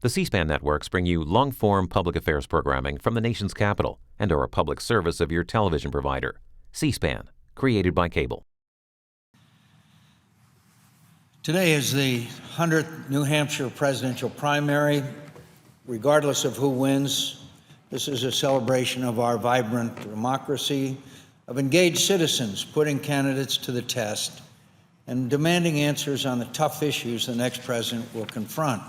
The C-SPAN networks bring you long-form public affairs programming from the nation's capital and are a public service of your television provider. C-SPAN, created by cable. Today is the 100th New Hampshire presidential primary. Regardless of who wins, this is a celebration of our vibrant democracy, of engaged citizens putting candidates to the test and demanding answers on the tough issues the next president will confront.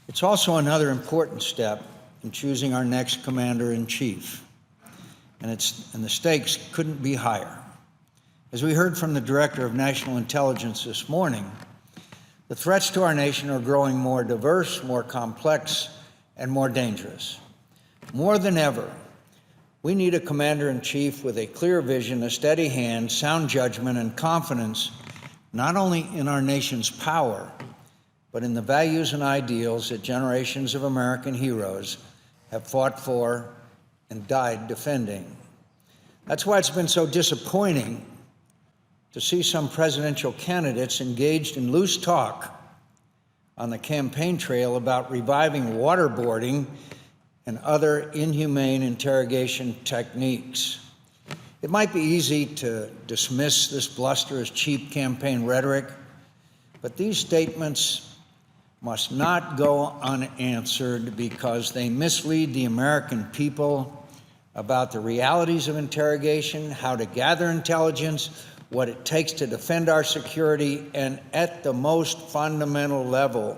It's also another important step in choosing our next commander-in-chief, and the stakes couldn't be higher. As we heard from the Director of National Intelligence this morning, the threats to our nation are growing more diverse, more complex, and more dangerous. More than ever, we need a commander-in-chief with a clear vision, a steady hand, sound judgment, and confidence, not only in our nation's power, but in the values and ideals that generations of American heroes have fought for and died defending. That's why it's been so disappointing to see some presidential candidates engaged in loose talk on the campaign trail about reviving waterboarding and other inhumane interrogation techniques. It might be easy to dismiss this bluster as cheap campaign rhetoric, but these statements must not go unanswered because they mislead the American people about the realities of interrogation, how to gather intelligence, what it takes to defend our security, and at the most fundamental level,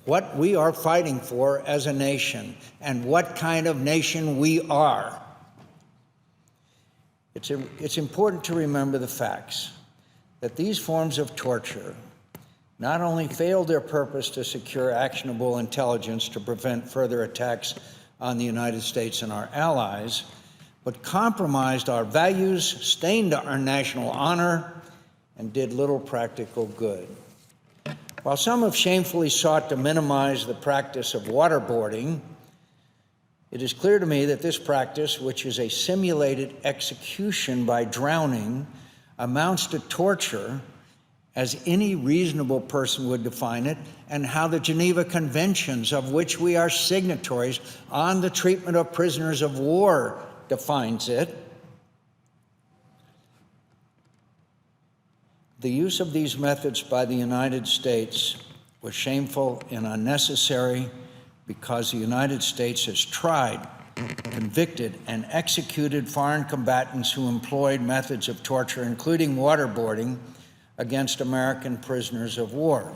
what we are fighting for as a nation and what kind of nation we are. It's important to remember the facts, that these forms of torture not only failed their purpose to secure actionable intelligence to prevent further attacks on the United States and our allies, but compromised our values, stained our national honor, and did little practical good. While some have shamefully sought to minimize the practice of waterboarding, it is clear to me that this practice, which is a simulated execution by drowning, amounts to torture as any reasonable person would define it, and how the Geneva Conventions, of which we are signatories on the treatment of prisoners of war, defines it. The use of these methods by the United States was shameful and unnecessary because the United States has tried, convicted, and executed foreign combatants who employed methods of torture, including waterboarding, against American prisoners of war.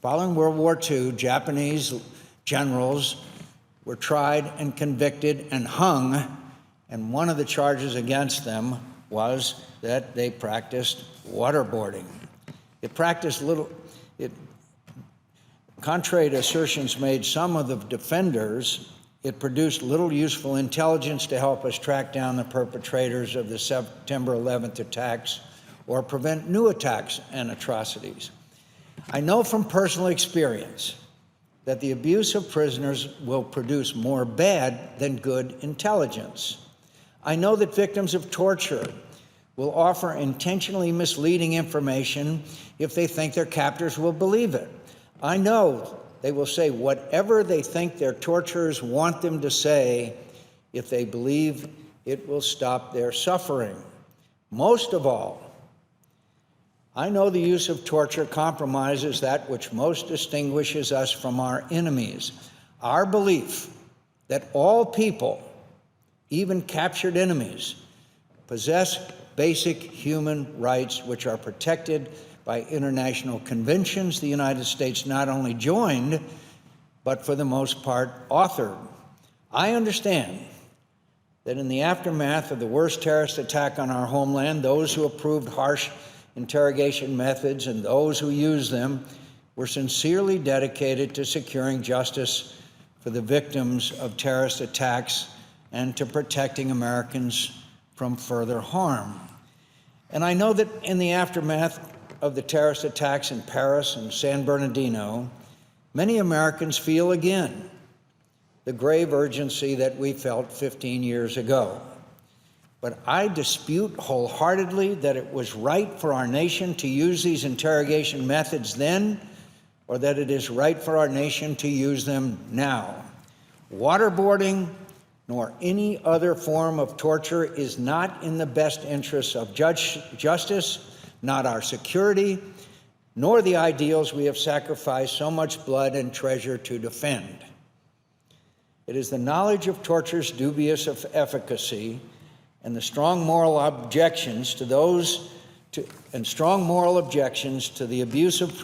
Following World War II, Japanese generals were tried and convicted and hung, and one of the charges against them was that they practiced waterboarding. Contrary to assertions made some of the defenders, it produced little useful intelligence to help us track down the perpetrators of the September 11th attacks or prevent new attacks and atrocities. I know from personal experience that the abuse of prisoners will produce more bad than good intelligence. I know that victims of torture will offer intentionally misleading information if they think their captors will believe it. I know they will say whatever they think their torturers want them to say if they believe it will stop their suffering. Most of all, I know the use of torture compromises that which most distinguishes us from our enemies, our belief that all people, even captured enemies, possess basic human rights which are protected by international conventions the United States not only joined, but for the most part authored. I understand that in the aftermath of the worst terrorist attack on our homeland, those who approved harsh interrogation methods and those who used them were sincerely dedicated to securing justice for the victims of terrorist attacks and to protecting Americans from further harm. And I know that in the aftermath of the terrorist attacks in Paris and San Bernardino, many Americans feel again the grave urgency that we felt 15 years ago. But I dispute wholeheartedly that it was right for our nation to use these interrogation methods then, or that it is right for our nation to use them now. Waterboarding, nor any other form of torture, is not in the best interests of justice, not our security, nor the ideals we have sacrificed so much blood and treasure to defend. It is the knowledge of torture's dubious efficacy and the strong moral objections to the abuse of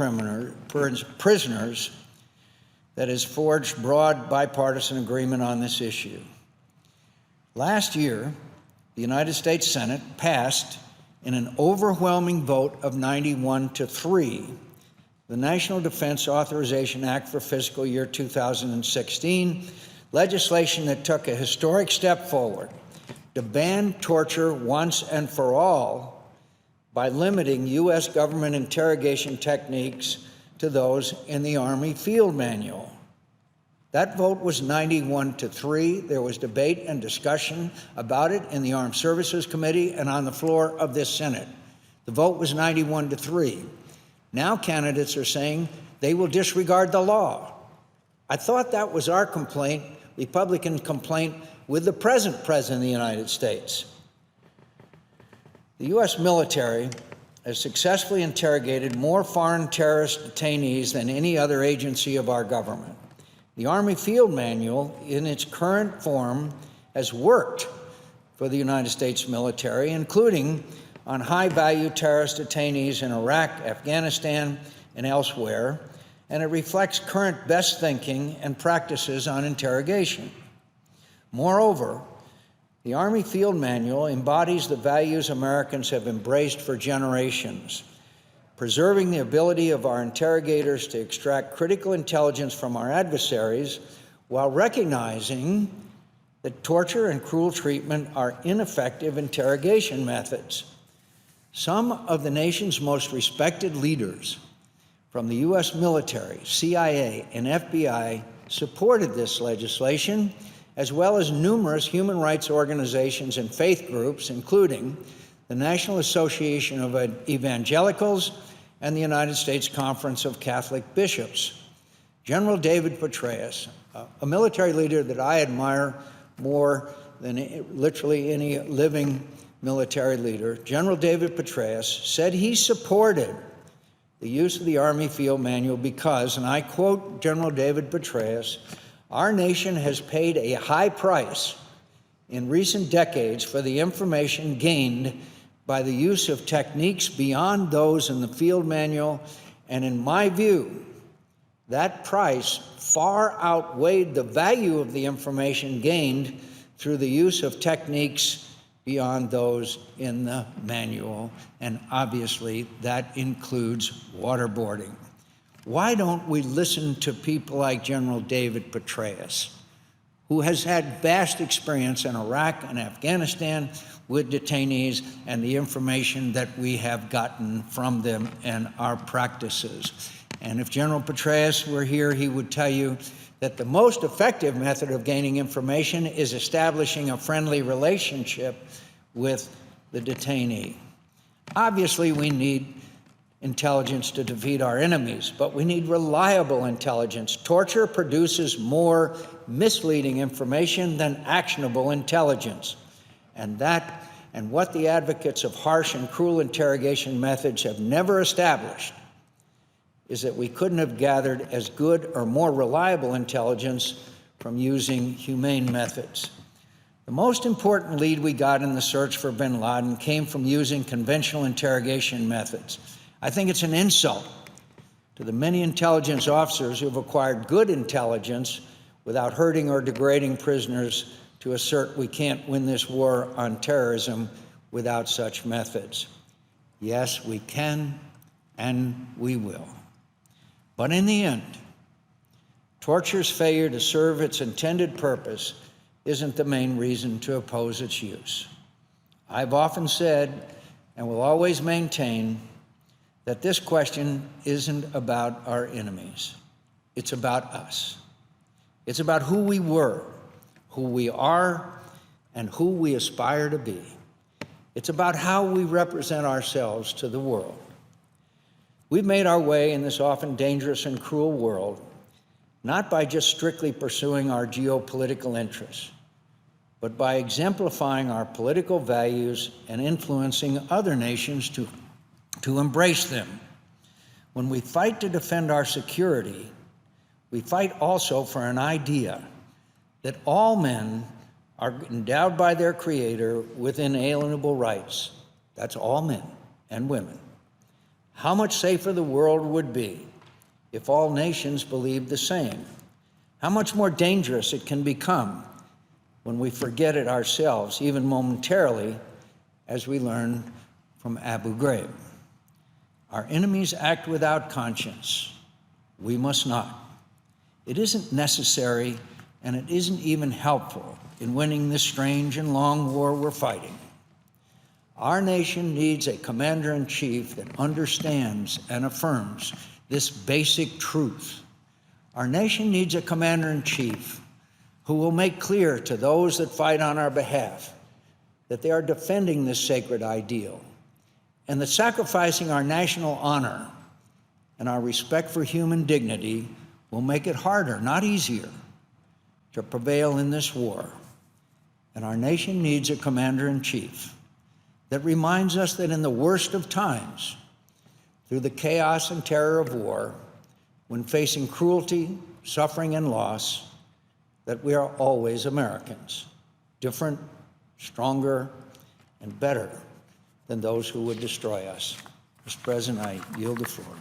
prisoners that has forged broad bipartisan agreement on this issue. Last year, the United States Senate passed, in an overwhelming vote of 91-3, the National Defense Authorization Act for fiscal year 2016, legislation that took a historic step forward to ban torture once and for all by limiting U.S. government interrogation techniques to those in the Army Field Manual. That vote was 91-3. There was debate and discussion about it in the Armed Services Committee and on the floor of this Senate. The vote was 91-3. Now candidates are saying they will disregard the law. I thought that was our complaint, Republican complaint, with the present President of the United States. The U.S. military has successfully interrogated more foreign terrorist detainees than any other agency of our government. The Army Field Manual, in its current form, has worked for the United States military, including on high-value terrorist detainees in Iraq, Afghanistan, and elsewhere, and it reflects current best thinking and practices on interrogation. Moreover, the Army Field Manual embodies the values Americans have embraced for generations: preserving the ability of our interrogators to extract critical intelligence from our adversaries while recognizing that torture and cruel treatment are ineffective interrogation methods. Some of the nation's most respected leaders, from the U.S. military, CIA, and FBI, supported this legislation, as well as numerous human rights organizations and faith groups, including the National Association of Evangelicals and the United States Conference of Catholic Bishops. General David Petraeus, a military leader that I admire more than literally any living military leader, General David Petraeus said he supported the use of the Army Field Manual because, and I quote General David Petraeus, "Our nation has paid a high price in recent decades for the information gained by the use of techniques beyond those in the Field Manual, and in my view, that price far outweighed the value of the information gained through the use of techniques beyond those in the manual," and obviously that includes waterboarding. Why don't we listen to people like General David Petraeus, who has had vast experience in Iraq and Afghanistan with detainees and the information that we have gotten from them and our practices? And if General Petraeus were here, he would tell you that the most effective method of gaining information is establishing a friendly relationship with the detainee. Obviously, we need intelligence to defeat our enemies, but we need reliable intelligence. Torture produces more misleading information than actionable intelligence. And what the advocates of harsh and cruel interrogation methods have never established is that we couldn't have gathered as good or more reliable intelligence from using humane methods. The most important lead we got in the search for bin Laden came from using conventional interrogation methods. I think it's an insult to the many intelligence officers who have acquired good intelligence without hurting or degrading prisoners to assert we can't win this war on terrorism without such methods. Yes, we can, and we will. But in the end, torture's failure to serve its intended purpose isn't the main reason to oppose its use. I've often said, and will always maintain, that this question isn't about our enemies. It's about us. It's about who we were, who we are, and who we aspire to be. It's about how we represent ourselves to the world. We've made our way in this often dangerous and cruel world, not by just strictly pursuing our geopolitical interests, but by exemplifying our political values and influencing other nations to embrace them. When we fight to defend our security, we fight also for an idea that all men are endowed by their Creator with inalienable rights. That's all men and women. How much safer the world would be if all nations believed the same. How much more dangerous it can become when we forget it ourselves, even momentarily, as we learned from Abu Ghraib. Our enemies act without conscience. We must not. It isn't necessary, and it isn't even helpful in winning this strange and long war we're fighting. Our nation needs a commander-in-chief that understands and affirms this basic truth. Our nation needs a commander-in-chief who will make clear to those that fight on our behalf that they are defending this sacred ideal, and that sacrificing our national honor and our respect for human dignity will make it harder, not easier, to prevail in this war. And our nation needs a commander-in-chief that reminds us that in the worst of times, through the chaos and terror of war, when facing cruelty, suffering, and loss, that we are always Americans, different, stronger, and better than those who would destroy us. Mr. President, I yield the floor.